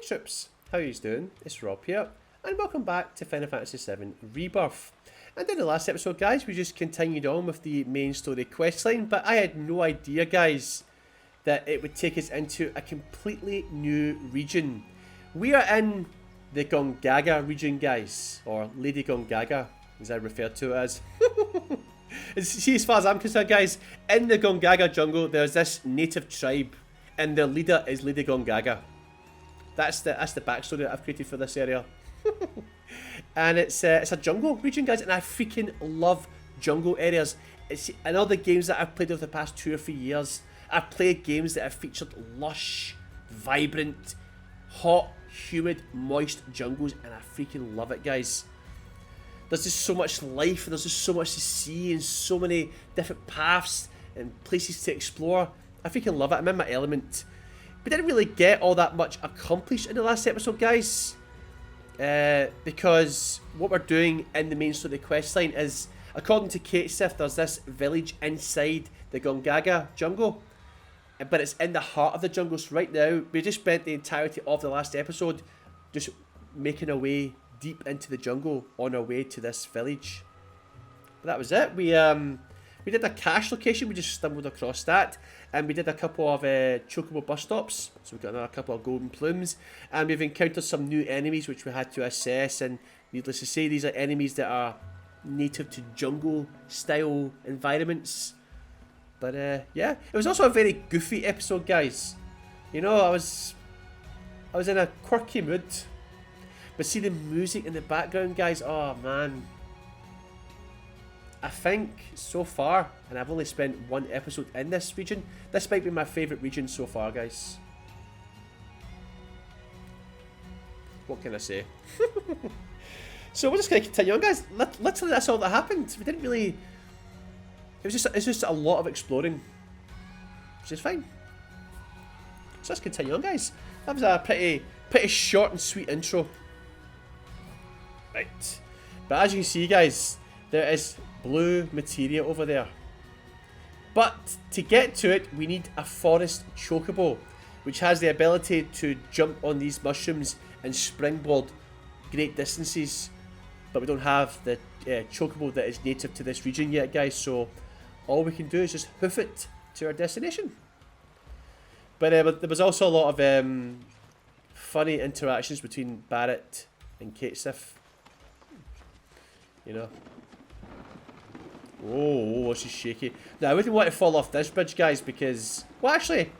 troops, how you doing? It's Rob here, and welcome back to Final Fantasy VII Rebirth. And in the last episode, guys, we just continued on with the main story questline, but I had no idea, guys, that it would take us into a completely new region. We are in the Gongaga region, guys, or Lady Gongaga, as I refer to it as. See, as far as I'm concerned, guys, in the Gongaga jungle, there's this native tribe, and their leader is Lady Gongaga. That's the backstory that I've created for this area. And it's a jungle region, guys, and I freaking love jungle areas. It's in all the games that I've played over the past 2 or 3 years. I've played games that have featured lush, vibrant, hot, humid, moist jungles, and I freaking love it, guys. There's just so much life, and there's just so much to see, and so many different paths and places to explore. I freaking love it. I'm in my element. We didn't really get all that much accomplished in the last episode, guys. Because what we're doing in the main story questline is, according to Kate Sith, there's this village inside the Gongaga jungle, but it's in the heart of the jungle. So right now, we just spent the entirety of the last episode just making our way deep into the jungle on our way to this village. But that was it. We did a cache location. We just stumbled across that, and we did a couple of chocobo bus stops. So we got another couple of golden plumes, and we've encountered some new enemies which we had to assess. And needless to say, these are enemies that are native to jungle style environments. But yeah, it was also a very goofy episode, guys. You know, I was in a quirky mood, but see the music in the background, guys. Oh man. I think so far, and I've only spent 1 episode in this region, this might be my favourite region so far, guys. What can I say? So we're just going to continue on, guys. Literally that's all that happened. We didn't really... It's just a lot of exploring, which is fine. So let's continue on, guys. That was a pretty short and sweet intro. Right. But as you can see, guys, there is blue materia over there. But to get to it, we need a forest chocobo, which has the ability to jump on these mushrooms and springboard great distances. But we don't have the chocobo that is native to this region yet, guys, so all we can do is just hoof it to our destination. But there was also a lot of funny interactions between Barrett and Kate Sith. You know. Oh, she's shaky. Now, I wouldn't want to fall off this bridge, guys, because... Well, actually...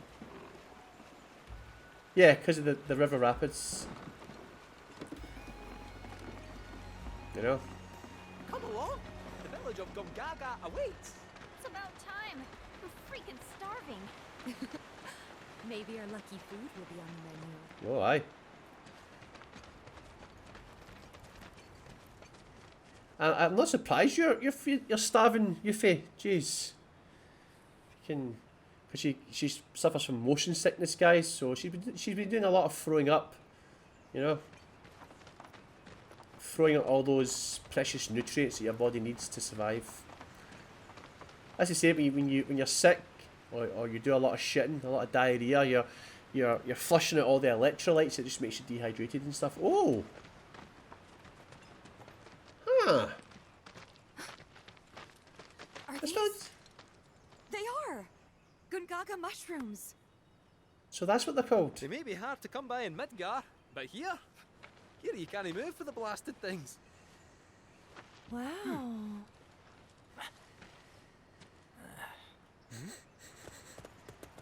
Yeah, because of the river rapids. You know? Come along! The village of Gongaga awaits! It's about time! We're freaking starving! Maybe our lucky food will be on the menu. Oh, aye. I'm not surprised you're starving, Yuffie. Jeez. Because she suffers from motion sickness, guys. So she's been doing a lot of throwing up, you know, throwing out all those precious nutrients that your body needs to survive. As you say, when you're sick or you do a lot of shitting, a lot of diarrhea, you're flushing out all the electrolytes. It just makes you dehydrated and stuff. Oh. Huh. Are these? They are! Gongaga mushrooms! So that's what they're called. They may be hard to come by in Midgar, but here you can't move for the blasted things. Wow.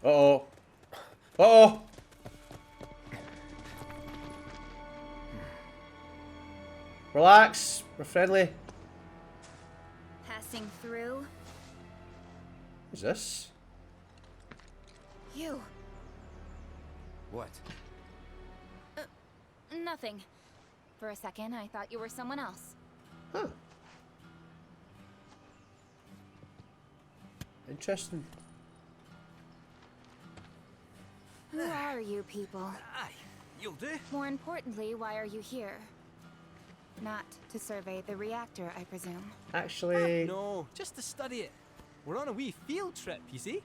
Uh-oh. Uh-oh! Relax. We're friendly. Passing through. Who's this? You. What? Nothing. For a second, I thought you were someone else. Huh. Interesting. Who are you people? Aye, you'll do. More importantly, why are you here? Not to survey the reactor, I presume. Actually... No, just to study it. We're on a wee field trip, you see?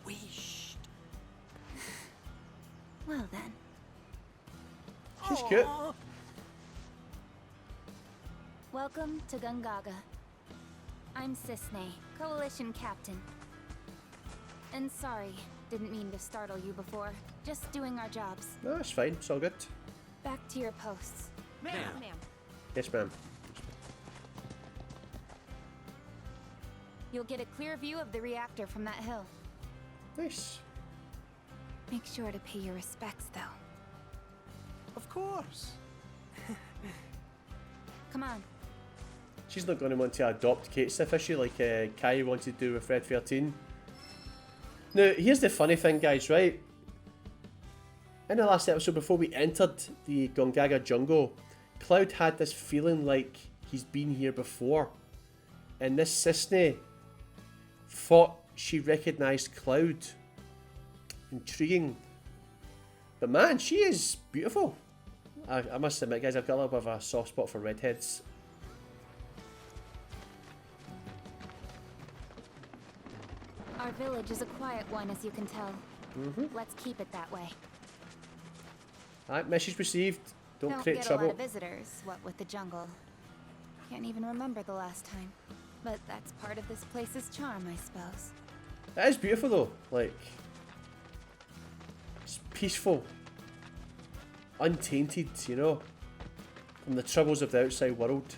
Wee shh. Well then. She's cute. Welcome to Gungaga. I'm Cisne, Coalition Captain. And sorry, didn't mean to startle you before. Just doing our jobs. No, it's fine. It's all good. Back to your posts. Ma'am. Yes, ma'am. You'll get a clear view of the reactor from that hill. Nice. Make sure to pay your respects, though. Of course. Come on. She's not going to want to adopt Kate Sif, is she? Like Kai wanted to do with Red 13. Now, here's the funny thing, guys, right? In the last episode, before we entered the Gongaga jungle, Cloud had this feeling like he's been here before. And this Cisne thought she recognised Cloud. Intriguing. But man, she is beautiful. I must admit, guys, I've got a little bit of a soft spot for redheads. Our village is a quiet one, as you can tell. Let's keep it that way. Alright, message received. Don't create get trouble. a lot of visitors, what with the jungle. Can't even remember the last time. But that's part of this place's charm, I suppose. That is beautiful though. Like, it's peaceful, untainted, you know, from the troubles of the outside world.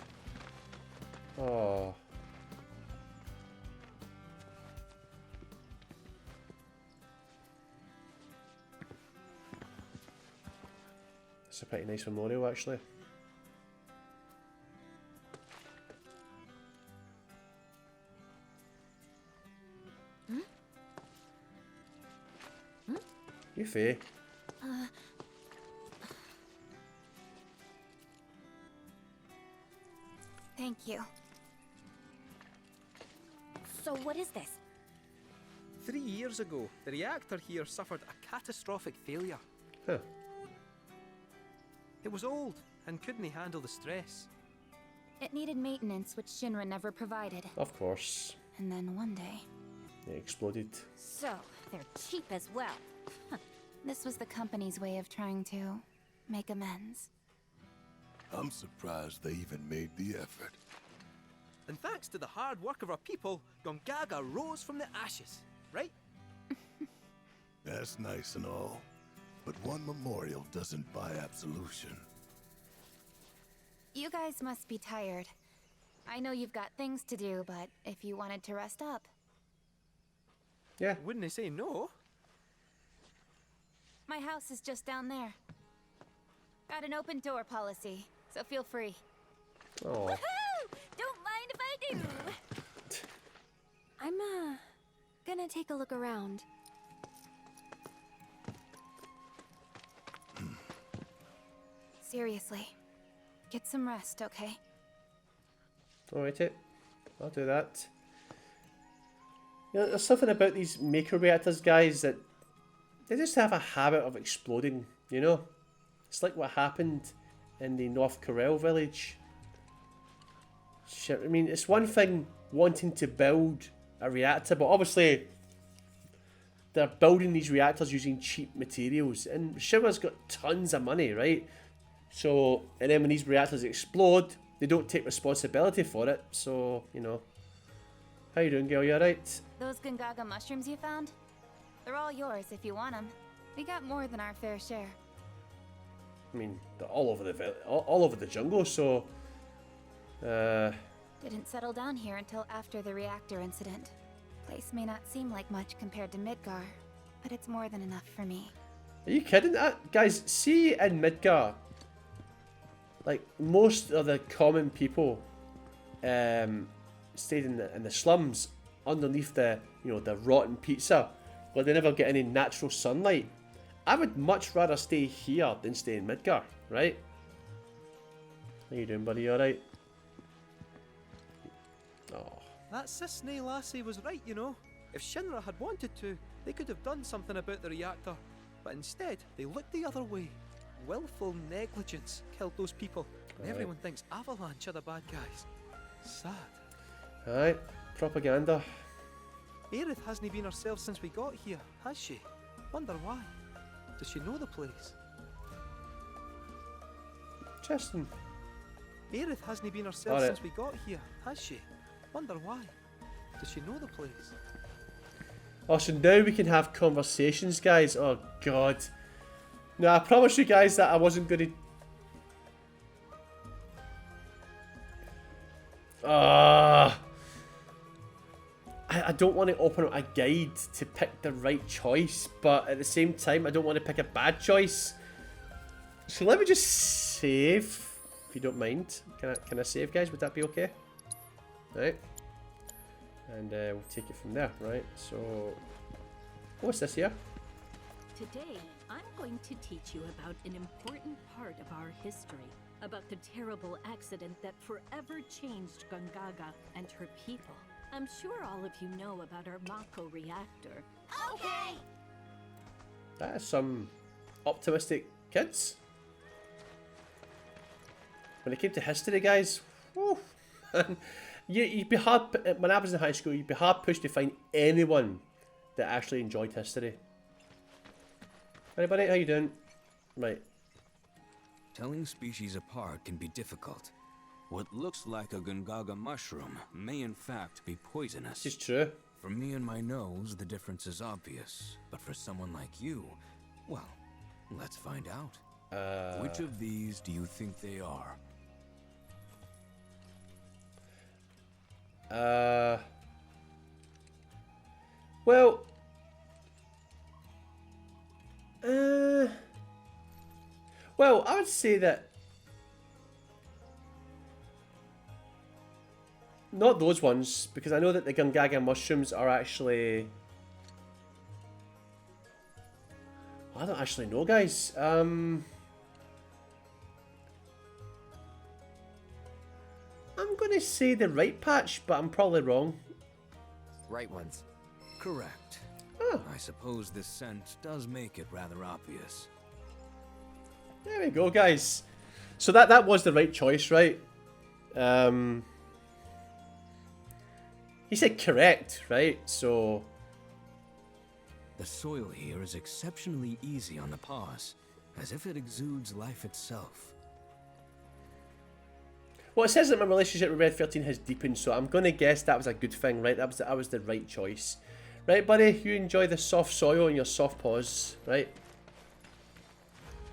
Oh. It's a pretty nice memorial, actually. You fair. Thank you. So what is this? 3 years ago, the reactor here suffered a catastrophic failure. Huh. It was old and couldn't handle the stress. It needed maintenance, which Shinra never provided. Of course. And then one day... It exploded. So, they're cheap as well. Huh. This was the company's way of trying to make amends. I'm surprised they even made the effort. And thanks to the hard work of our people, Gongaga rose from the ashes, right? That's nice and all, but one memorial doesn't buy absolution. You guys must be tired. I know you've got things to do, but if you wanted to rest up... Yeah. Wouldn't I say no? My house is just down there. Got an open door policy, so feel free. Oh. Woohoo! Don't mind if I do! I'm, gonna take a look around. Seriously. Get some rest, okay? Alright, I'll do that. You know, there's something about these maker reactors, guys, that they just have a habit of exploding, you know? It's like what happened in the North Corel village. Shit, I mean, it's one thing wanting to build a reactor, but obviously they're building these reactors using cheap materials, and Shinra's got tons of money, right? So, and then when these reactors explode, they don't take responsibility for it, so, you know. How you doing, girl? You alright? Those Gungaga mushrooms you found? They're all yours if you want them. We got more than our fair share. I mean, they're all over the jungle, so... Didn't settle down here until after the reactor incident. Place may not seem like much compared to Midgar, but it's more than enough for me. Are you kidding? Guys, see in Midgar, like, most of the common people stayed in the slums underneath the, you know, the rotten pizza, where they never get any natural sunlight. I would much rather stay here than stay in Midgar, right? How you doing, buddy? You alright? Oh. That Cisne lassie was right, you know. If Shinra had wanted to, they could have done something about the reactor. But instead, they looked the other way. Willful negligence killed those people. And everyone thinks Avalanche are the bad guys. Sad. Alright, propaganda. Aerith hasn't been herself since we got here, has she? Wonder why. Does she know the place? Interesting. Aerith hasn't been herself Alright. since we got here, has she? Wonder why. Does she know the place? Oh, so now we can have conversations, guys. Oh, God. No, I promise you guys that I wasn't going to... I don't want to open up a guide to pick the right choice, but at the same time, I don't want to pick a bad choice. So let me just save, if you don't mind. Can I save, guys? Would that be okay? Right. And we'll take it from there, right? So, what's this here? Today, I'm going to teach you about an important part of our history, about the terrible accident that forever changed Gungaga and her people. I'm sure all of you know about our Mako reactor. Okay! That is some optimistic kids. When it came to history, guys, whew, you'd be hard. When I was in high school, you'd be hard pushed to find anyone that actually enjoyed history. Anybody? How you doing? Right. Telling species apart can be difficult. What looks like a Gungaga mushroom may in fact be poisonous. This is true. For me and my nose, the difference is obvious. But for someone like you, well, let's find out. Which of these do you think they are? Well, well, I would say that not those ones, because I know that the Gungaga mushrooms are actually... I don't actually know, guys. I'm going to say the right patch, but I'm probably wrong. Right ones. Correct. Oh. I suppose this scent does make it rather obvious. There we go, guys. So that was the right choice, right? He said correct, right? So... The soil here is exceptionally easy on the paws, as if it exudes life itself. Well, it says that my relationship with Red 13 has deepened, so I'm going to guess that was a good thing, right? That was the right choice. Right, buddy? You enjoy the soft soil and your soft paws, right?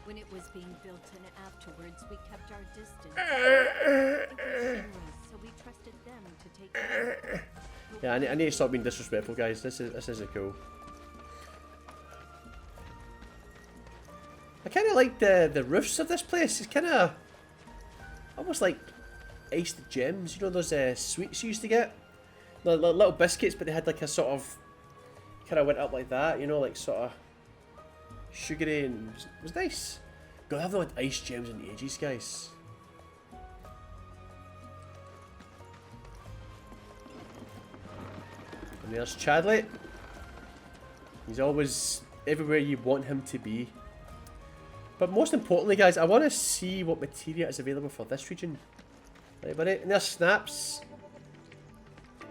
When it was being built and afterwards, we kept our distance. It was Shinra's, so we trusted them to take care of it. Yeah, I need to stop being disrespectful, guys. This isn't cool. I kind of like the roofs of this place. It's kind of almost like iced gems. You know those sweets you used to get? The little biscuits, but they had like a sort of... kind of went up like that, you know, like sort of sugary, and it was nice. God, I haven't had ice gems in ages, guys. And there's Chadley. He's always everywhere you want him to be. But most importantly, guys, I want to see what materia is available for this region. Right, buddy? And there's Snaps.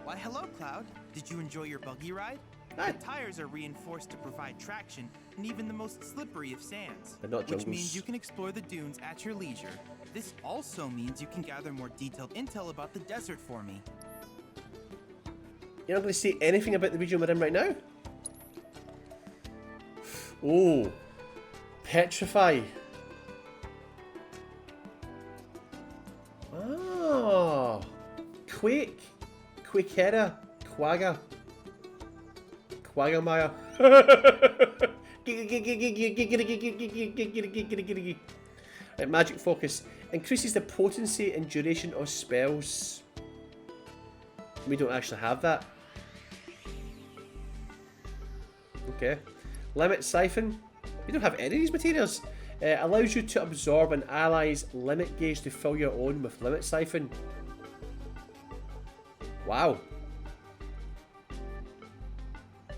Why, hello, Cloud. Did you enjoy your buggy ride? Hi. The tires are reinforced to provide traction in even the most slippery of sands. But not which jungles. means you can explore the dunes at your leisure. This also means you can gather more detailed intel about the desert for me. You're not going to say anything about the region we're in right now? Oh. Petrify. Ah. Quake. Quakera. Quagga. Quagmire. Right, magic focus. Increases the potency and duration of spells. We don't actually have that. Okay. Limit siphon. We don't have any of these materials. Allows you to absorb an ally's limit gauge to fill your own with limit siphon. Wow.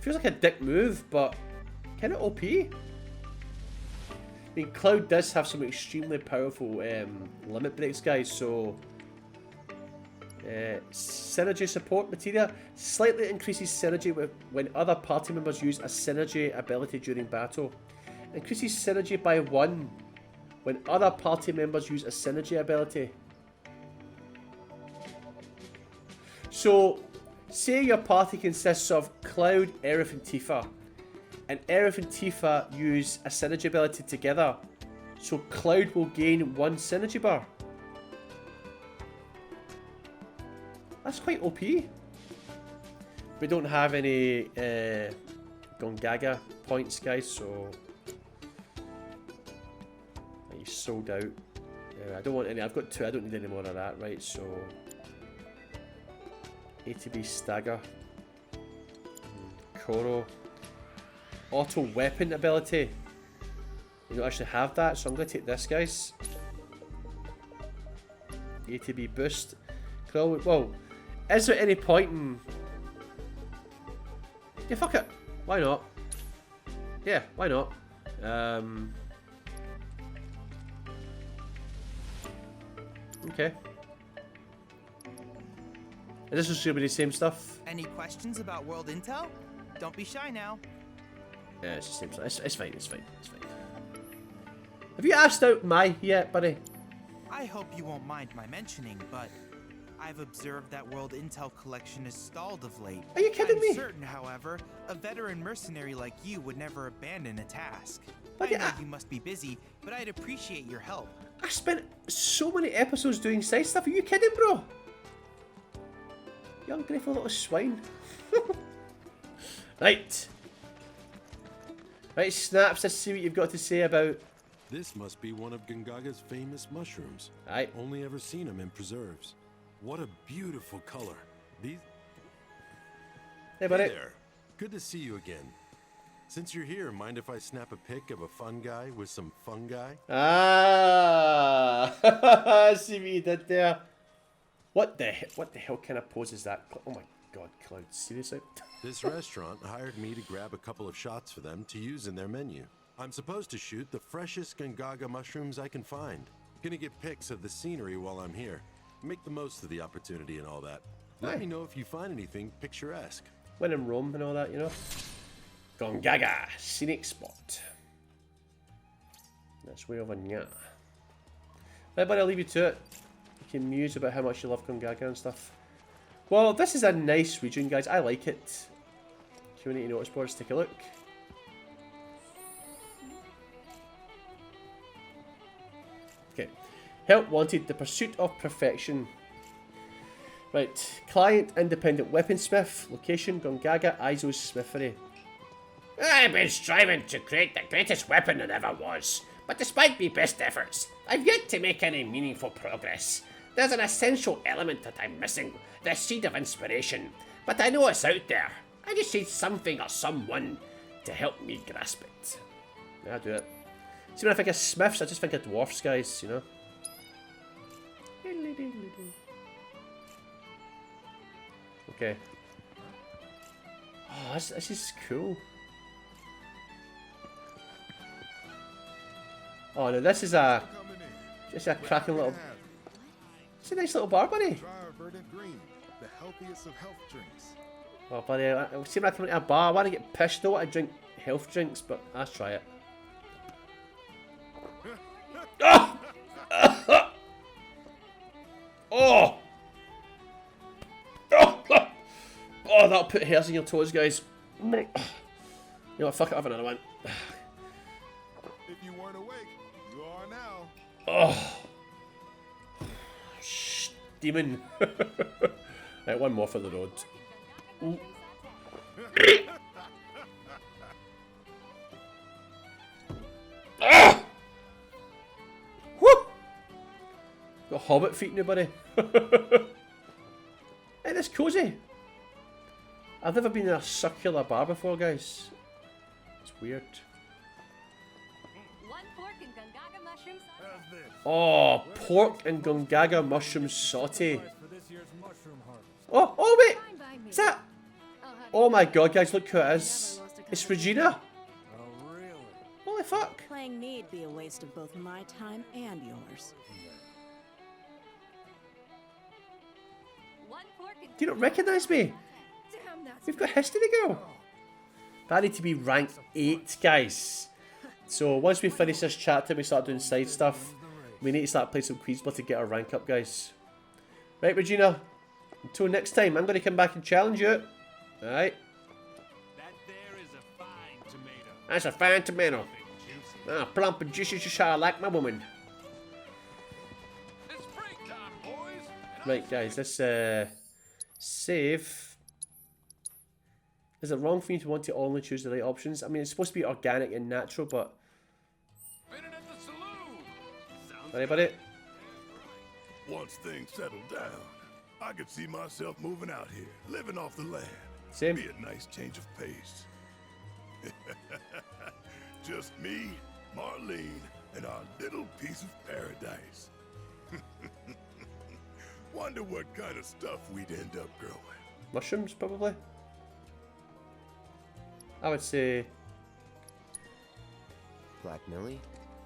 Feels like a dick move, but kind of OP. I mean, Cloud does have some extremely powerful limit breaks, guys, so... synergy support materia. Slightly increases synergy when other party members use a synergy ability during battle. Increases synergy by 1 when other party members use a synergy ability. So, say your party consists of Cloud, Aerith and Tifa. And Aerith and Tifa use a synergy ability together. So Cloud will gain 1 synergy bar. That's quite OP. We don't have any Gongaga points, guys, so he's sold out. I don't want any. I've got 2. I don't need any more of that, right? So A to B stagger. Koro. Auto weapon ability. You don't actually have that, so I'm going to take this, guys. A to B boost. Well, is there any point in... Yeah, fuck it. Why not? Yeah, why not? Okay. Is this just going to be the same stuff? Any questions about world intel? Don't be shy now. Yeah, it's the same stuff. It's fine, it's fine, it's fine. Have you asked out Mai yet, buddy? I hope you won't mind my mentioning, but I've observed that world intel collection is stalled of late. Are you kidding me? I'm certain, however, a veteran mercenary like you would never abandon a task. Buddy, I know you must be busy, but I'd appreciate your help. I spent so many episodes doing side stuff. Are you kidding, bro? You ungrateful little swine. Right. Right, Snaps, let's see what you've got to say about... This must be one of Gongaga's famous mushrooms. Aye. Only ever seen them in preserves. What a beautiful color. These... Hey, buddy. Hey there. Good to see you again. Since you're here, mind if I snap a pic of a fun guy with some fungi? Ah! See what you did there. What the hell kind of pose is that? Oh my god, Cloud, seriously? This restaurant hired me to grab a couple of shots for them to use in their menu. I'm supposed to shoot the freshest Gongaga mushrooms I can find. Gonna get pics of the scenery while I'm here. Make the most of the opportunity and all that. Let me know if you find anything picturesque. When in Rome and all that, you know? Gongaga, scenic spot. That's way over nya. Right, buddy, I'll leave you to it. You can muse about how much you love Gongaga and stuff. Well, this is a nice region, guys. I like it. Community notice boards, take a look. Okay. Help wanted, the pursuit of perfection. Right. Client, independent weaponsmith. Location, Gongaga, Aizo's smithery. I've been striving to create the greatest weapon that ever was. But despite my best efforts, I've yet to make any meaningful progress. There's an essential element that I'm missing, the seed of inspiration. But I know it's out there. I just need something or someone to help me grasp it. Yeah, I'll do it. See, when I think of smiths, I just think of dwarfs, guys, you know? Okay. Oh, this is cool. Oh no, this is a cracking little... It's a nice little bar, buddy. The healthiest of health drinks. Oh, buddy, see when I come into a bar, I want to get pissed. I don't want to drink health drinks, but let's try it. Oh! Oh! Oh, that'll put hairs in your toes, guys. You know what, fuck it, I'll have another one. If you weren't awake, you are now. Oh! Demon. Right, one more for the road. Ooh. Ah! Woo! Got hobbit feet now, buddy. Hey, this cozy. I've never been in a circular bar before, guys. It's weird. Oh, pork and Gongaga mushroom saute. Oh, wait! Is that? Oh my god, guys, look who it is. It's Regina. Oh, really? Holy fuck. Playing me'd be a waste of both my time and yours. Do you not recognise me? We've got history to go. But I need to be rank 8, guys. So once we finish this chapter, we start doing side stuff. We need to start playing some Queensblood to get our rank up, guys. Right, Regina. Until next time, I'm going to come back and challenge you. Alright. That there is a fine tomato. That's a fine tomato. Ah, plump and juicy, just how I like my woman. It's break time, boys. Right, guys, let's save. Is it wrong for you to want to only choose the right options? I mean, it's supposed to be organic and natural, but... Sorry about it. Once things settle down, I could see myself moving out here, living off the land. Same. Be a nice change of pace. Just me, Marlene, and our little piece of paradise. Wonder what kind of stuff we'd end up growing. Mushrooms, probably. I would say... Black Millie?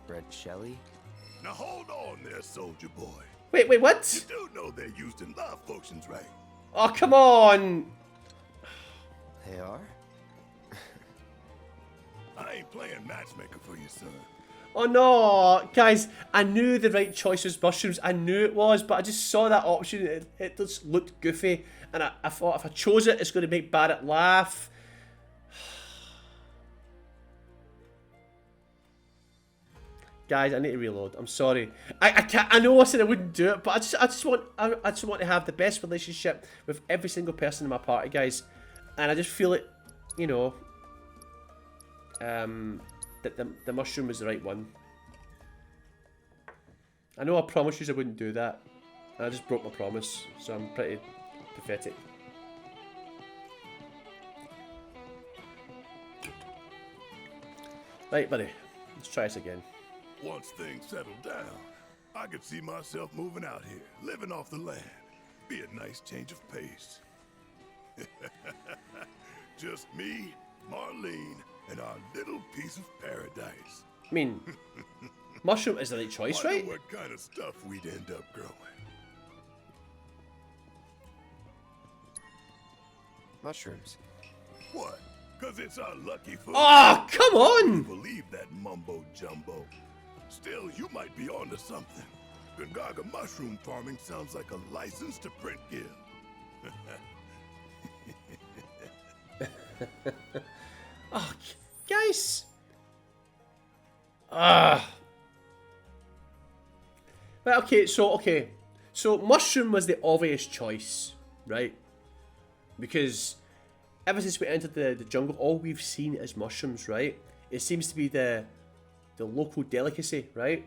Red Shelly? Now hold on there, soldier boy. Wait, what? You do know they're used in love potions, right? Oh, come on! They are? I ain't playing matchmaker for you, son. Oh no! Guys, I knew the right choice was mushrooms. I knew it was, but I just saw that option. It just looked goofy. And I thought if I chose it, it's going to make Barrett laugh. Guys, I need to reload. I'm sorry. I can't. I know I said I wouldn't do it, but I just want to have the best relationship with every single person in my party, guys. And I just feel it, you know, that the mushroom was the right one. I know I promised you I wouldn't do that, and I just broke my promise, so I'm pretty pathetic. Right, buddy. Let's try this again. Once things settle down, I could see myself moving out here, living off the land. Be a nice change of pace. Just me, Marlene, and our little piece of paradise. I mean, mushroom is the right choice, right? Wonder what kind of stuff we'd end up growing. Mushrooms. What? Cause it's our lucky food. Oh, come on! Believe that mumbo jumbo. Still, you might be onto something. Gongaga mushroom farming sounds like a license to print gill. Oh, guys. Right, okay, so mushroom was the obvious choice, right? Because ever since we entered the jungle, all we've seen is mushrooms, right? It seems to be the local delicacy, right?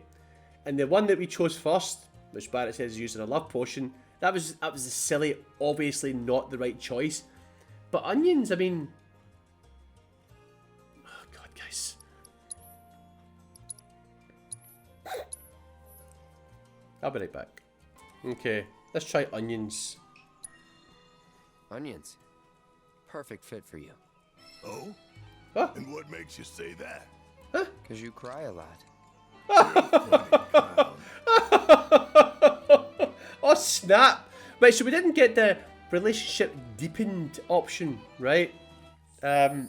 And the one that we chose first, which Barrett says is using a love potion, that was a silly, obviously not the right choice. But onions, I mean, oh god, guys. I'll be right back. Okay, let's try onions. Onions. Perfect fit for you. Oh? Huh? And what makes you say that? Because you cry a lot. Oh snap! Right, so we didn't get the relationship deepened option, right? I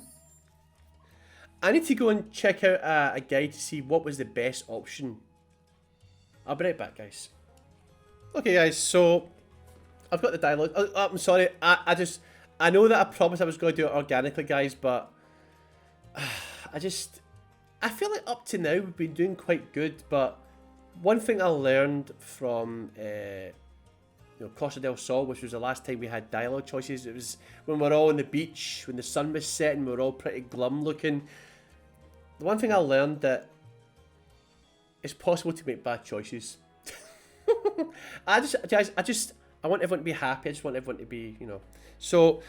need to go and check out a guide to see what was the best option. I'll be right back, guys. Okay, guys, so I've got the dialogue. I'm sorry, I know that I promised I was going to do it organically, guys, but I feel like up to now we've been doing quite good, but one thing I learned from Costa del Sol, which was the last time we had dialogue choices, it was when we were all on the beach, when the sun was setting, we were all pretty glum looking. The one thing I learned that it's possible to make bad choices. I want everyone to be happy, I just want everyone to be, you know. So,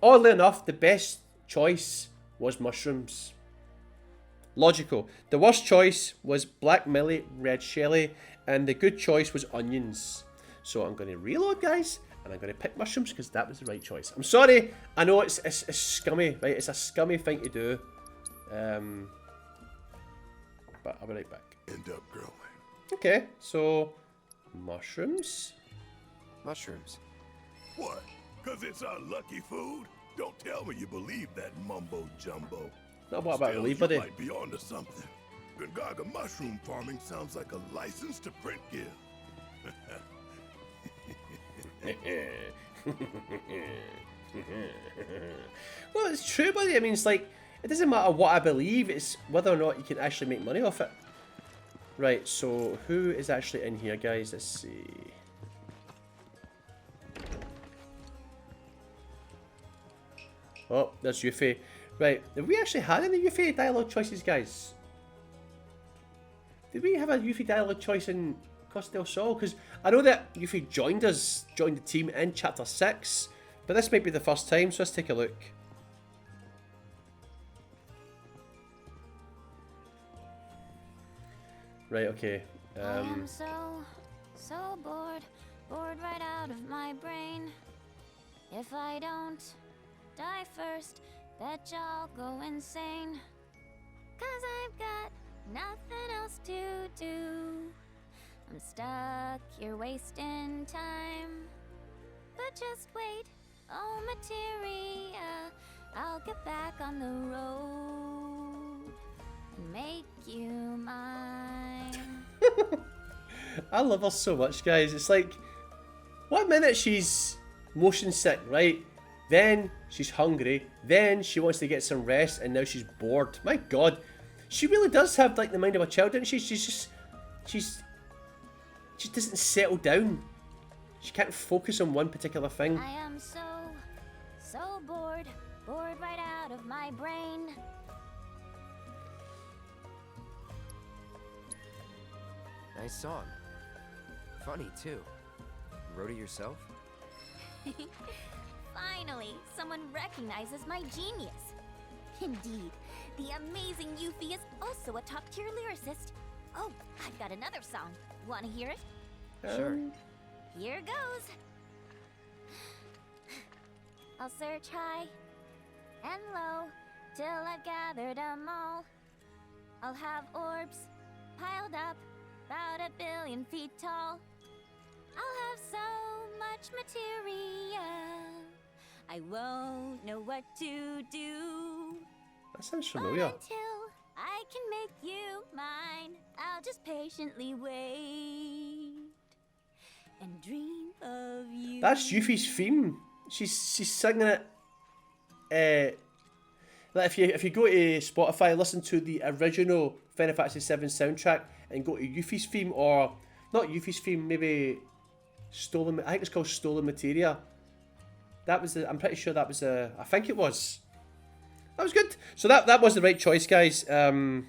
oddly enough, the best choice was mushrooms. Logical. The worst choice was Black Millie, Red Shelly, and the good choice was onions. So I'm going to reload, guys, and I'm going to pick mushrooms because that was the right choice. I'm sorry, I know it's scummy, right? It's a scummy thing to do. But I'll be right back. End up growing. Okay, so mushrooms. Mushrooms. What? Cause it's our lucky food? Don't tell me you believe that mumbo jumbo. Not what about Still, believe, you buddy. might be onto something. Gongaga mushroom farming sounds like a license to print gear. Well, it's true, buddy. I mean, it's like, it doesn't matter what I believe, it's whether or not you can actually make money off it. Right, so who is actually in here, guys? Let's see. Oh, there's Yuffie. Right, have we actually had any Yuffie dialogue choices, guys? Did we have a Yuffie dialogue choice in Costa del Sol? Because I know that Yuffie joined the team in Chapter 6, but this might be the first time, so let's take a look. Right, okay. I am so bored right out of my brain. If I don't die first, bet y'all go insane. 'Cause I've got nothing else to do. I'm stuck here wasting time. But just wait, oh materia, I'll get back on the road and make you mine. I love her so much, guys. It's like, 1 minute she's motion sick, right? Then she's hungry. Then she wants to get some rest, and now she's bored. My God, she really does have like the mind of a child, doesn't she? She doesn't settle down. She can't focus on one particular thing. I am so bored right out of my brain. Nice song. Funny, too. Wrote it yourself? Finally, someone recognizes my genius. Indeed, the amazing Yuffie is also a top-tier lyricist. Oh, I've got another song. Wanna hear it? Sure. Here goes. I'll search high and low till I've gathered 'em all. I'll have orbs piled up about 1 billion feet tall. I'll have so much materia, I won't know what to do. That sounds familiar. But until I can make you mine, I'll just patiently wait and dream of you. That's Yuffie's theme. She's singing it. Like if you go to Spotify, listen to the original Final Fantasy VII soundtrack, and go to Yuffie's theme, or not Yuffie's theme, maybe Stolen. I think it's called Stolen Materia. That was I'm pretty sure that was I think it was. That was good. So that was the right choice, guys. The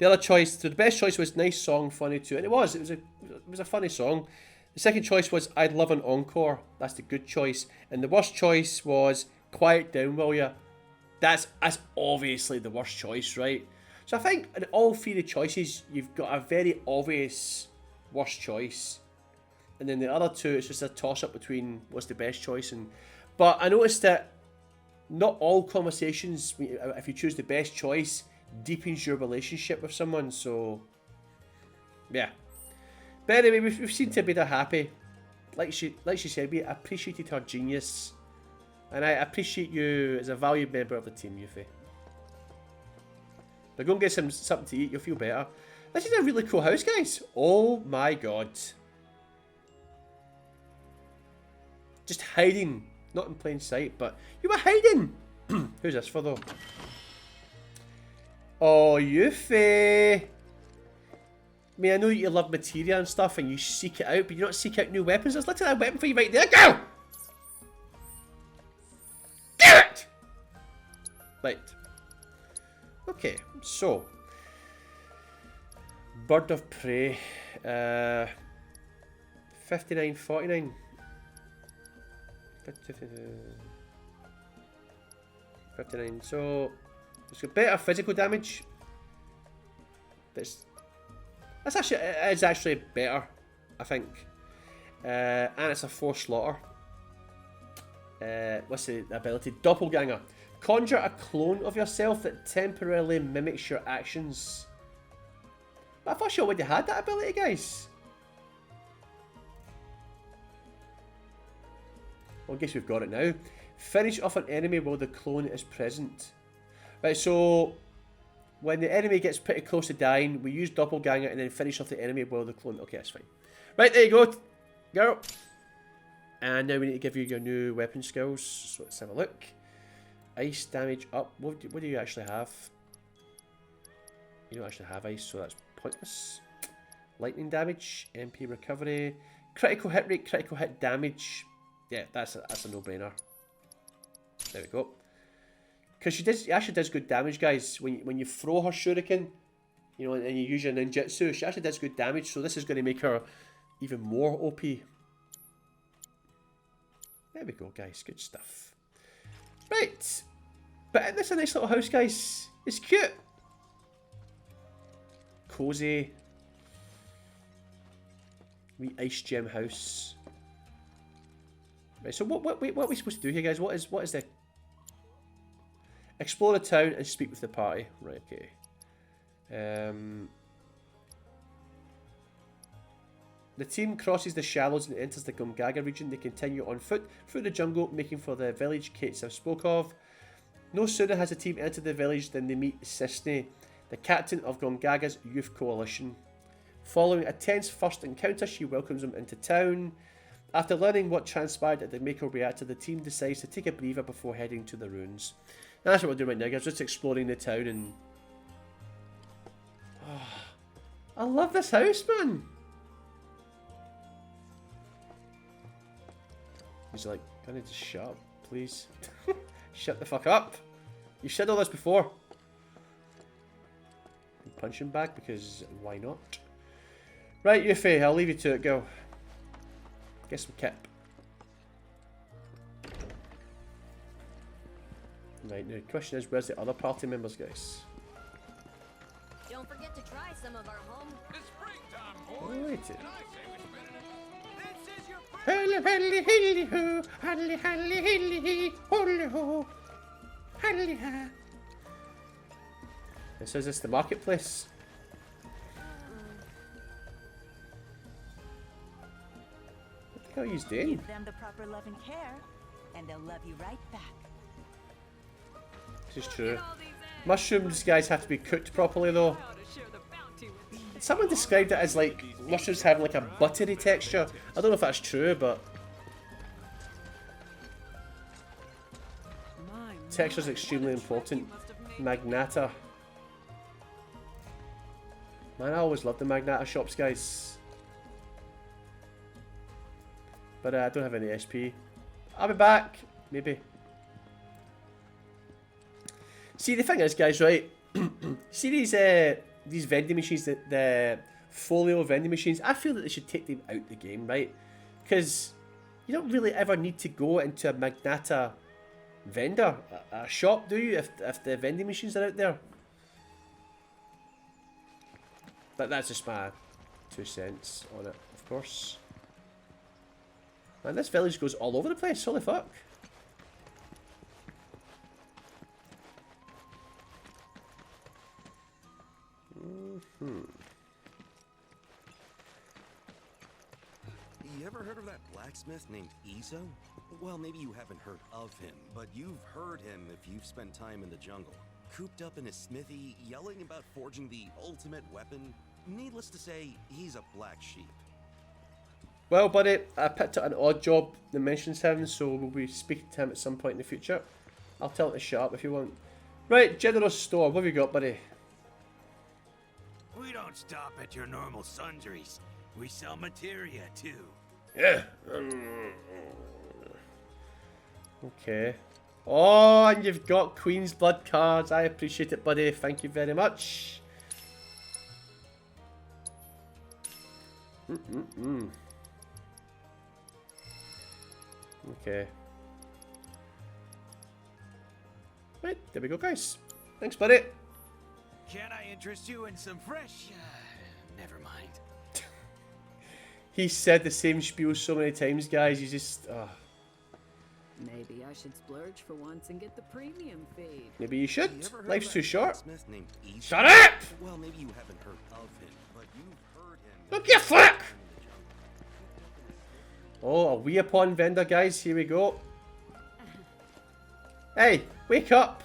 other choice, so the best choice was nice song, funny too, and it was a funny song. The second choice was I'd love an encore. That's the good choice. And the worst choice was Quiet Down, Will Ya? That's obviously the worst choice, right? So I think in all three of the choices, you've got a very obvious worst choice. And then the other two, it's just a toss-up between what's the best choice. But I noticed that not all conversations, if you choose the best choice, deepens your relationship with someone. So, yeah. But anyway, we've seen to be happy. Like she said, we appreciated her genius. And I appreciate you as a valued member of the team, Yuffie. Now go and get something to eat, you'll feel better. This is a really cool house, guys. Oh my God. Just hiding. Not in plain sight, but you were hiding. Who's this for, though? Oh, Yuffie. I mean, I know you love materia and stuff, and you seek it out, but you don't seek out new weapons. There's literally a weapon for you right there. Go! Get it! Right. Okay, so. Bird of Prey. 59.49. 59. So it's got better physical damage. That's actually better, I think. And it's a 4 slaughter. What's the ability? Doppelganger. Conjure a clone of yourself that temporarily mimics your actions. But I thought you already had that ability, guys. Well, I guess we've got it now. Finish off an enemy while the clone is present. Right, so when the enemy gets pretty close to dying, we use doppelganger and then finish off the enemy while the clone. Okay, that's fine. Right, there you go, girl. And now we need to give you your new weapon skills. So let's have a look. Ice damage up. What do you actually have? You don't actually have ice, so that's pointless. Lightning damage, MP recovery, critical hit rate, critical hit damage. Yeah, that's a no-brainer. There we go. Because she actually does good damage, guys. When you throw her shuriken, you know, and you use your ninjutsu, she actually does good damage. So this is going to make her even more OP. There we go, guys. Good stuff. Right. But this is a nice little house, guys. It's cute. Cozy. Wee ice gem house. Right, so what are we supposed to do here, guys? What is the... Explore the town and speak with the party. Right, okay. The team crosses the shallows and enters the Gongaga region. They continue on foot through the jungle, making for the village Kate spoke of. No sooner has the team entered the village than they meet Cisne, the captain of Gongaga's youth coalition. Following a tense first encounter, she welcomes them into town. After learning what transpired at the Mako reactor, the team decides to take a breather before heading to the ruins. And that's what we're doing right now, guys. Just exploring the town and... Oh, I love this house, man. He's like, can I just shut up, please? Shut the fuck up. You said all this before. Punch him back because why not? Right, Yuffie, I'll leave you to it. Go. Get some kip. Right, now the question is, where's the other party members, guys? Don't forget to try some of our home. It's springtime, boys. Oh, wait. And I say we spend it. This is your Halli halli hilly ho, halli halli hilly holy ho, halli ha. So is this the marketplace? What the hell are you doing? Give them the proper love and care, and they'll love you right back. This is true. Mushrooms, guys, have to be cooked properly, though. Someone described it as like mushrooms having like a buttery texture. I don't know if that's true, but texture is extremely important. Magnata. Man, I always loved the Magnata shops, guys. But I don't have any SP. I'll be back. Maybe. See, the thing is, guys, right? See these vending machines, the folio vending machines. I feel that they should take them out the game, right? Because you don't really ever need to go into a Magnata vendor, a shop, do you? If the vending machines are out there. But that's just my 2 cents on it, of course. Man, this village goes all over the place. Holy fuck. You ever heard of that blacksmith named Izo? Well, maybe you haven't heard of him, but you've heard him if you've spent time in the jungle. Cooped up in his smithy, yelling about forging the ultimate weapon. Needless to say, he's a black sheep. Well, buddy, I picked up an odd job that mentions him, so we'll be speaking to him at some point in the future. I'll tell him to shut up if you want. Right, general store, what have you got, buddy? We don't stop at your normal sundries. We sell materia, too. Yeah. Okay. Oh, and you've got Queen's Blood cards. I appreciate it, buddy. Thank you very much. Okay. Right, there we go, guys. Thanks, buddy. Can I interest you in some fresh? Never mind. He said the same spiel so many times, guys. He's just... Maybe I should splurge for once and get the premium feed. Maybe you should. Life's too short. Shut Shut up! Well, maybe you haven't heard of him, but you've heard him. Look, you fuck! Oh, a we upon vendor, guys. Here we go. Hey, wake up.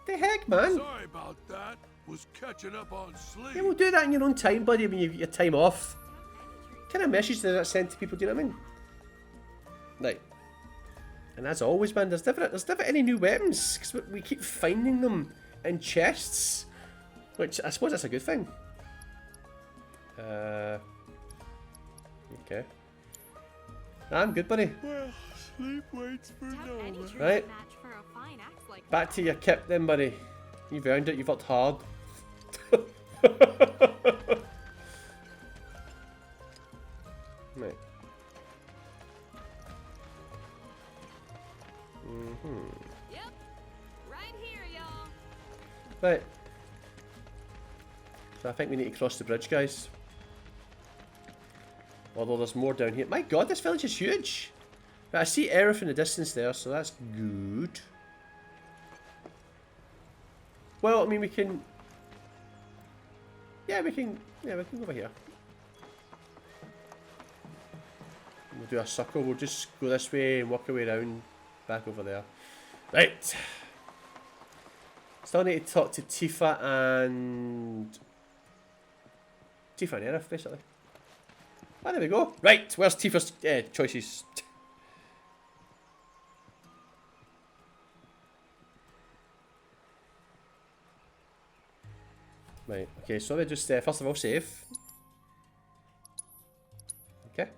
The heck, man? Sorry about that. Was catching up on sleep. Yeah, we'll do that in your own time, buddy, when you get your time off. What kind of message does that send to people, do you know what I mean? Right. And as always, man, there's never any new weapons, because we keep finding them in chests, which I suppose that's a good thing. Okay. I'm good, buddy. Well, sleep waits for no one. Right. Back to your kip then, buddy. You've earned it, you've worked hard. Right. Yep. Right here, y'all. Right. So I think we need to cross the bridge, guys. Although there's more down here. My god, this village is huge. But I see Aerith in the distance there, so that's good. Well, I mean, we can... Yeah, we can go over here. We'll do a circle. We'll just go this way and work our way around back over there. Right. Still need to talk to Tifa and Aerith, basically. Ah, there we go. Right, where's Tifa's choices? Right, okay, so we just first of all save. Okay.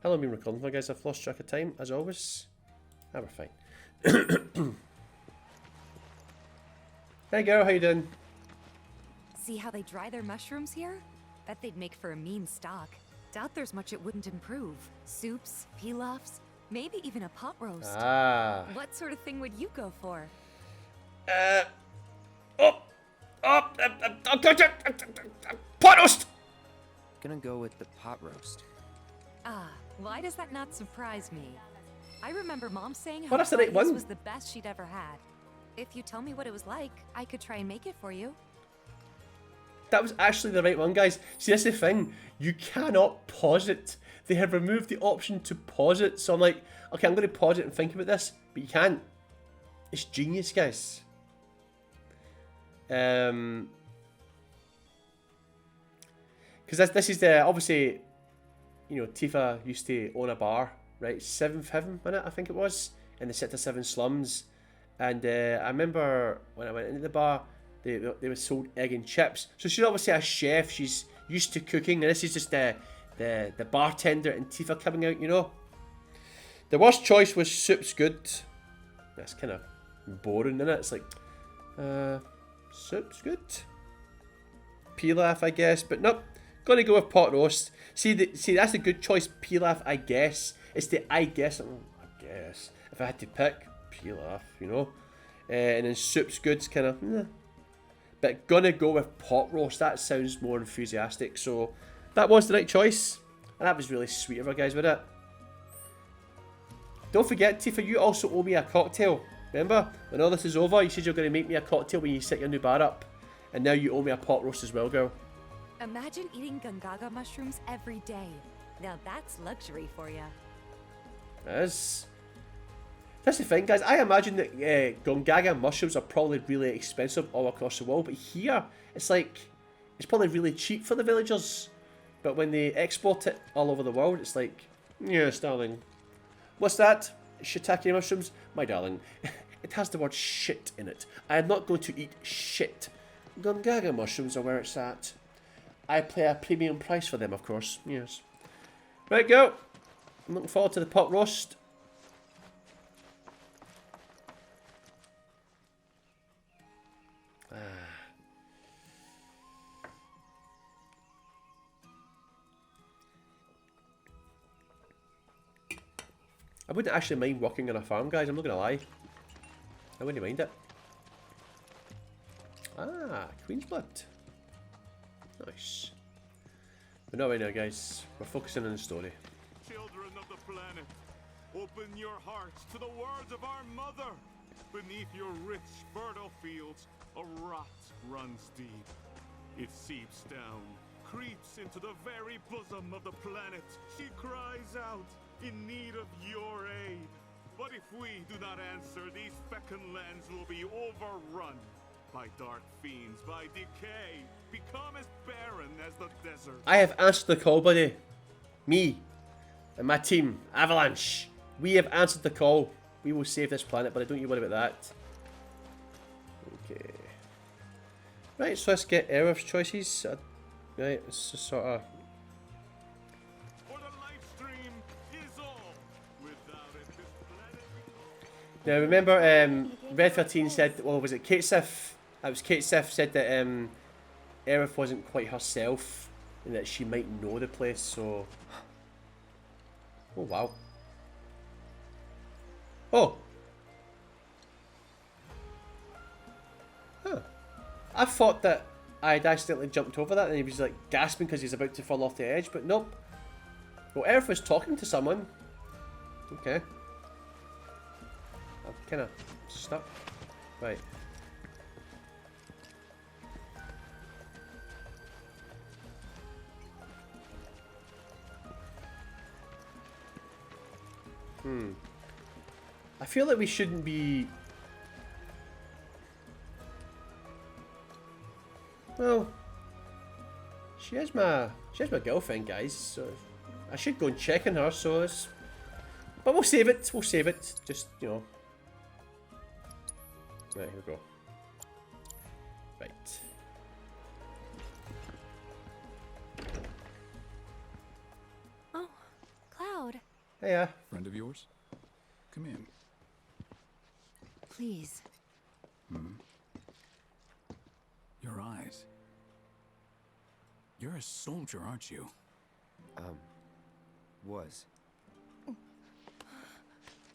How long have I been recording for, guys? I've lost track of time, as always. Ah, we're fine. Hey girl, how you doing? See how they dry their mushrooms here? Bet they'd make for a mean stock. Doubt there's much it wouldn't improve. Soups, pilafs, maybe even a pot roast. Ah. What sort of thing would you go for? Pot roast! Gonna go with the pot roast. Ah, why does that not surprise me? I remember Mom saying Well, how that's the right this one. was the best she'd ever had. If you tell me what it was like, I could try and make it for you. That was actually the right one, guys. See, that's the thing. You cannot pause it. They have removed the option to pause it. So I'm like, okay, I'm going to pause it and think about this. But you can't. It's genius, guys. Because this is the, obviously, you know, Tifa used to own a bar, right? 7th Heaven, I think it was, in the Sector 7 slums. And I remember when I went into the bar, they were sold egg and chips. So she's obviously a chef. She's used to cooking, and this is just the bartender and Tifa coming out, you know. The worst choice was soup's good. That's kind of boring, isn't it? It's like, soup's good. Pilaf, I guess, but nope. Gonna go with pot roast. See, that's a good choice. Pilaf, I guess. It's the I guess. I guess if I had to pick Pilaf, you know, and then soup's good's kind of. But gonna go with pot roast. That sounds more enthusiastic. So that was the right choice, and that was really sweet of her, guys, with it. Don't forget, Tifa, you also owe me a cocktail. Remember, when all this is over, you said you're going to make me a cocktail when you set your new bar up, and now you owe me a pot roast as well, girl. Imagine eating Gongaga mushrooms every day. Now that's luxury for you. That's the thing, guys. I imagine that Gongaga mushrooms are probably really expensive all across the world, but here it's like it's probably really cheap for the villagers. But when they export it all over the world, it's like, yes, darling. What's that? Shiitake mushrooms? My darling, it has the word shit in it. I am not going to eat shit. Gongaga mushrooms are where it's at. I pay a premium price for them, of course. Yes. Right, go. I'm looking forward to the pot roast. I wouldn't actually mind working on a farm, guys. I'm not going to lie. I wouldn't mind it. Ah, Queen's Blood. Nice. But not right now, guys. We're focusing on the story. Children of the planet, open your hearts to the words of our mother. Beneath your rich, fertile fields, a rot runs deep. It seeps down, creeps into the very bosom of the planet. She cries out in need of your aid. But if we do not answer, these fecund lands will be overrun by dark fiends, by decay, become as barren as the desert. I have answered the call, buddy. Me and my team, Avalanche. We have answered the call. We will save this planet, but don't you worry about that. Okay. Right, so let's get Aerith's choices. Right, it's just sort of... Now remember, Red 13 said, well, was it Kate Sif? It was Kate Sif said that Aerith wasn't quite herself and that she might know the place, so... Oh, wow. Oh! Huh. I thought that I had accidentally jumped over that and he was like gasping because he's about to fall off the edge, but nope. Well, Aerith was talking to someone. Okay. I'm kind of stuck. Right. I feel like we shouldn't be... Well, she is my girlfriend, guys, so I should go and check on her, so it's... But we'll save it, just, you know. Right, here we go. Right. Oh, Cloud. Hiya. Friend of yours? Come in. Please. Your eyes. You're a soldier, aren't you? Was.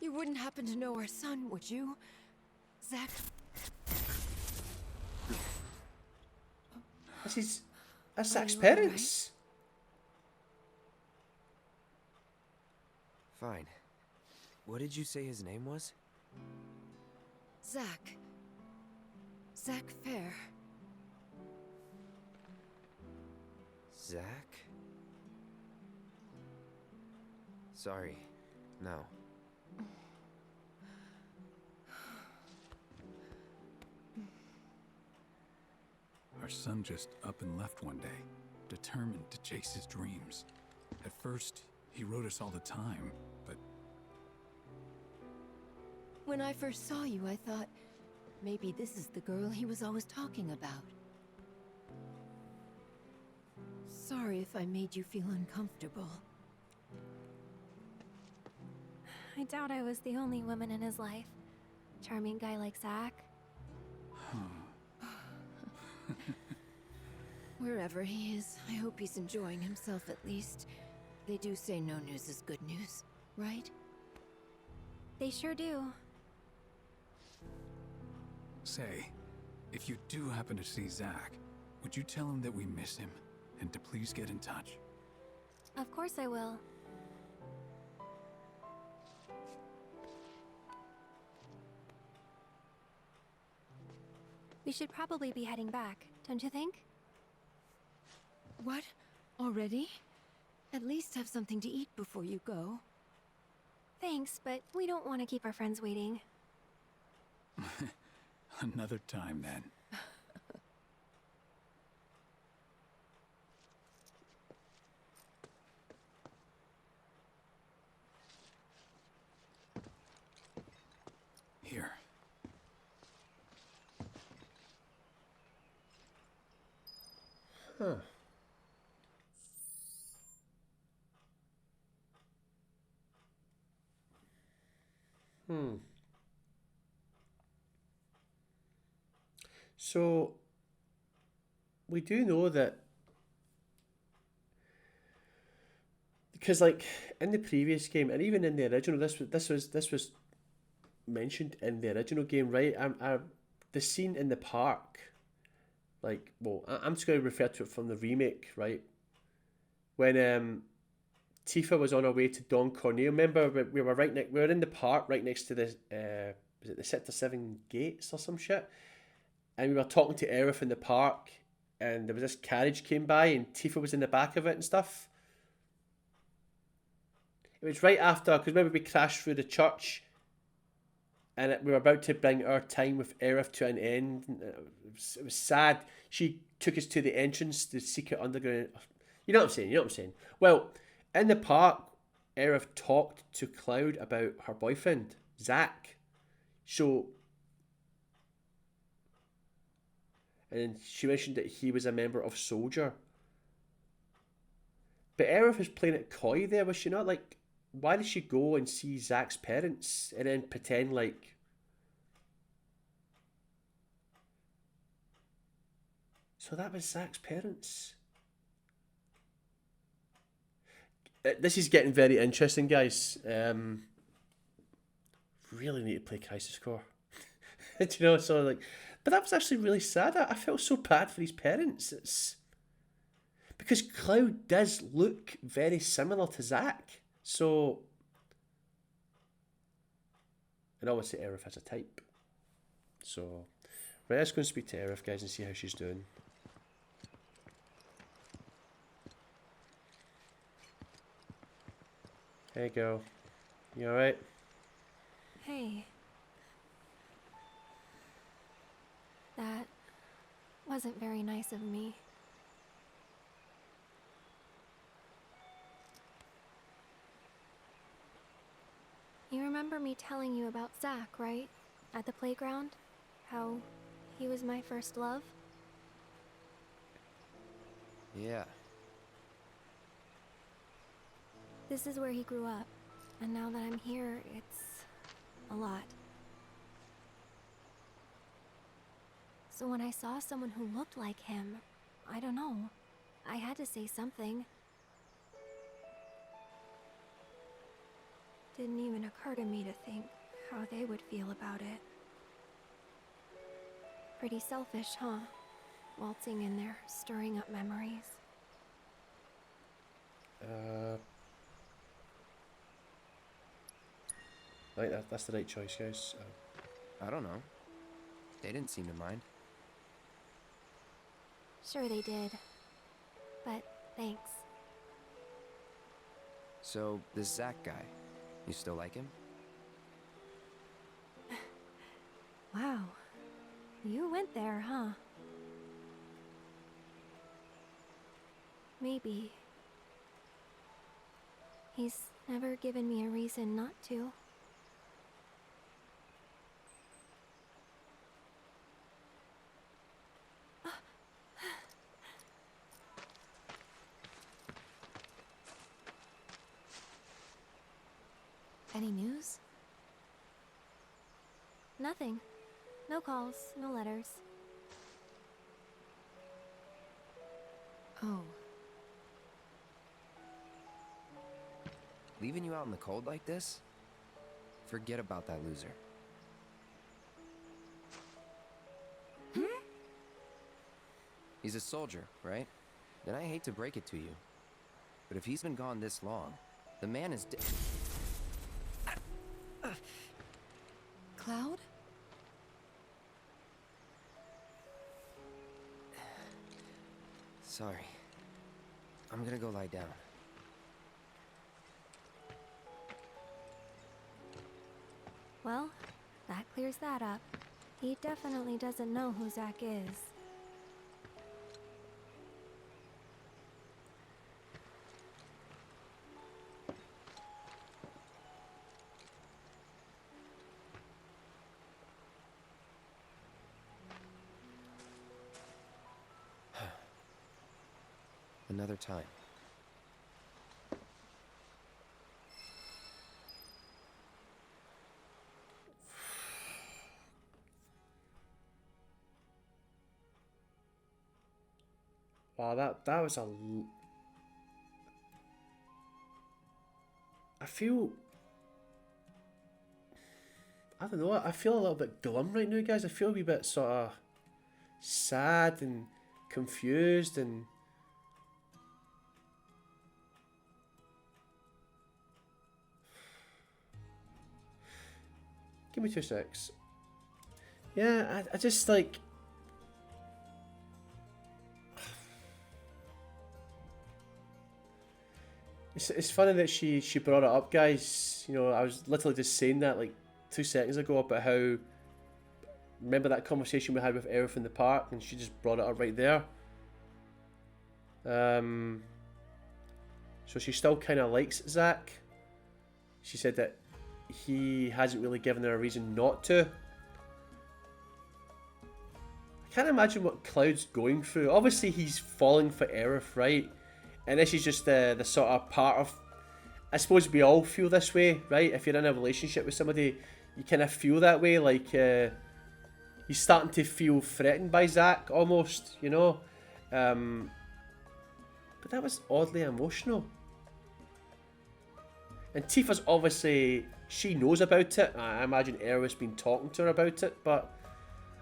You wouldn't happen to know our son, would you? Zack? That's Zack's parents. Fine. What did you say his name was? Zack. Zack Fair. Zack? Sorry. No. Our son just up and left one day, determined to chase his dreams. At first, he wrote us all the time, but... When I first saw you, I thought, maybe this is the girl he was always talking about. Sorry if I made you feel uncomfortable. I doubt I was the only woman in his life. Charming guy like Zack. Wherever he is, I hope he's enjoying himself at least. They do say no news is good news, right? They sure do. Say, if you do happen to see Zack, would you tell him that we miss him, and to please get in touch? Of course I will. We should probably be heading back, don't you think? What? Already? At least have something to eat before you go. Thanks, but we don't want to keep our friends waiting. Another time, then. Here. Huh. So we do know that because, like, in the previous game and even in the original, this was mentioned in the original game, right? The scene in the park, like, well, I'm just going to refer to it from the remake, right? When Tifa was on her way to Don Corneo. Remember, we were we were in the park right next to the was it the Sector 7 gates or some shit? And we were talking to Aerith in the park, and there was this carriage came by, and Tifa was in the back of it and stuff. It was right after, because remember we crashed through the church, and we were about to bring our time with Aerith to an end. It was sad. She took us to the entrance, the secret underground. You know what I'm saying? You know what I'm saying? Well, in the park, Aerith talked to Cloud about her boyfriend, Zack. So, and she mentioned that he was a member of Soldier. But Aerith was playing it coy there, was she not? Like, why did she go and see Zack's parents and then pretend like... So that was Zack's parents. This is getting very interesting, guys. Really need to play Crisis Core. Do you know, so like... But that was actually really sad. I felt so bad for his parents. It's... Because Cloud does look very similar to Zack. So... And obviously Aerith has a type. So... Right, let's go and speak to Aerith, guys, and see how she's doing. Hey, girl. You alright? Hey. That wasn't very nice of me. You remember me telling you about Zack, right? At the playground? How he was my first love? Yeah. This is where he grew up, and now that I'm here, it's a lot. So when I saw someone who looked like him, I don't know, I had to say something. Didn't even occur to me to think how they would feel about it. Pretty selfish, huh? Waltzing in there, stirring up memories. I think that's the right choice, guys. I don't know. They didn't seem to mind. Sure they did. But thanks. So, this Zack guy, you still like him? Wow. You went there, huh? Maybe. He's never given me a reason not to. Any news? Nothing. No calls, no letters. Oh. Leaving you out in the cold like this? Forget about that loser. He's a soldier, right? And I hate to break it to you, but if he's been gone this long, the man is dead. Cloud? Sorry. I'm gonna go lie down. Well, that clears that up. He definitely doesn't know who Zack is. Another time. Wow, that was a... I feel... I don't know, I feel a little bit glum right now, guys. I feel a wee bit sort of sad and confused and... Give me 2 secs. Yeah, I just like... It's funny that she brought it up, guys. You know, I was literally just saying that, like, 2 seconds ago about how, remember that conversation we had with Aerith in the park, and she just brought it up right there. So she still kind of likes Zack. She said that he hasn't really given her a reason not to. I can't imagine what Cloud's going through. Obviously he's falling for Aerith, right? And this is just the sort of part of... I suppose we all feel this way, right? If you're in a relationship with somebody, you kind of feel that way. Like, he's starting to feel threatened by Zack, almost, you know? But that was oddly emotional. And Tifa's obviously... She knows about it. I imagine Aerith's been talking to her about it, but...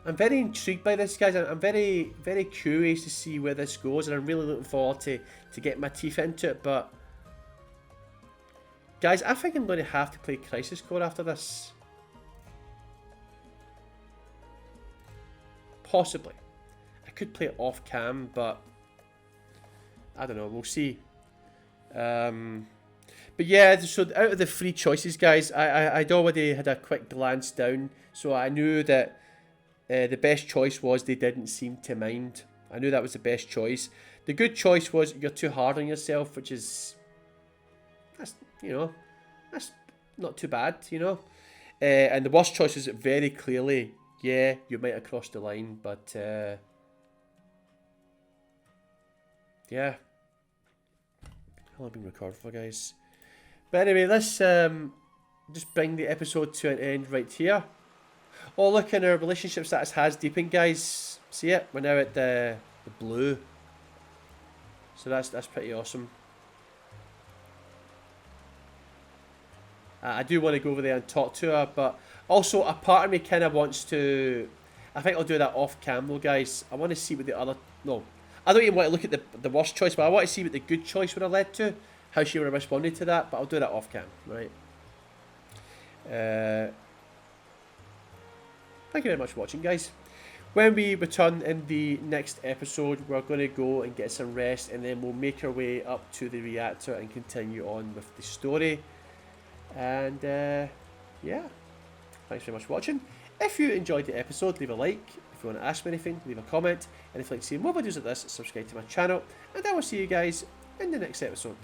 I'm very intrigued by this, guys. I'm very, very curious to see where this goes, and I'm really looking forward to get my teeth into it, but... Guys, I think I'm going to have to play Crisis Core after this. Possibly. I could play it off cam, but... I don't know, we'll see. But yeah, so out of the 3 choices, guys, I'd already had a quick glance down, so I knew that the best choice was They Didn't Seem to Mind. I knew that was the best choice. The good choice was You're Too Hard on Yourself, which is... That's, you know, that's not too bad, you know. And the worst choice is very clearly, yeah, you might have crossed the line, but... yeah. How long have I been recording for, guys? But anyway, let's just bring the episode to an end right here. Oh, look, and our relationship status has deepened, guys. See it? We're now at the blue. So that's pretty awesome. I do want to go over there and talk to her, but also a part of me kind of wants to... I think I'll do that off cam though, guys. I want to see what the other... No. I don't even want to look at the worst choice, but I want to see what the good choice would have led to. How she would have responded to that, but I'll do that off cam, right? Thank you very much for watching, guys. When we return in the next episode, we're going to go and get some rest, and then we'll make our way up to the reactor and continue on with the story. And yeah, thanks very much for watching. If you enjoyed the episode, leave a like. If you want to ask me anything, leave a comment. And if you'd like to see more videos like this, subscribe to my channel. And I will see you guys in the next episode.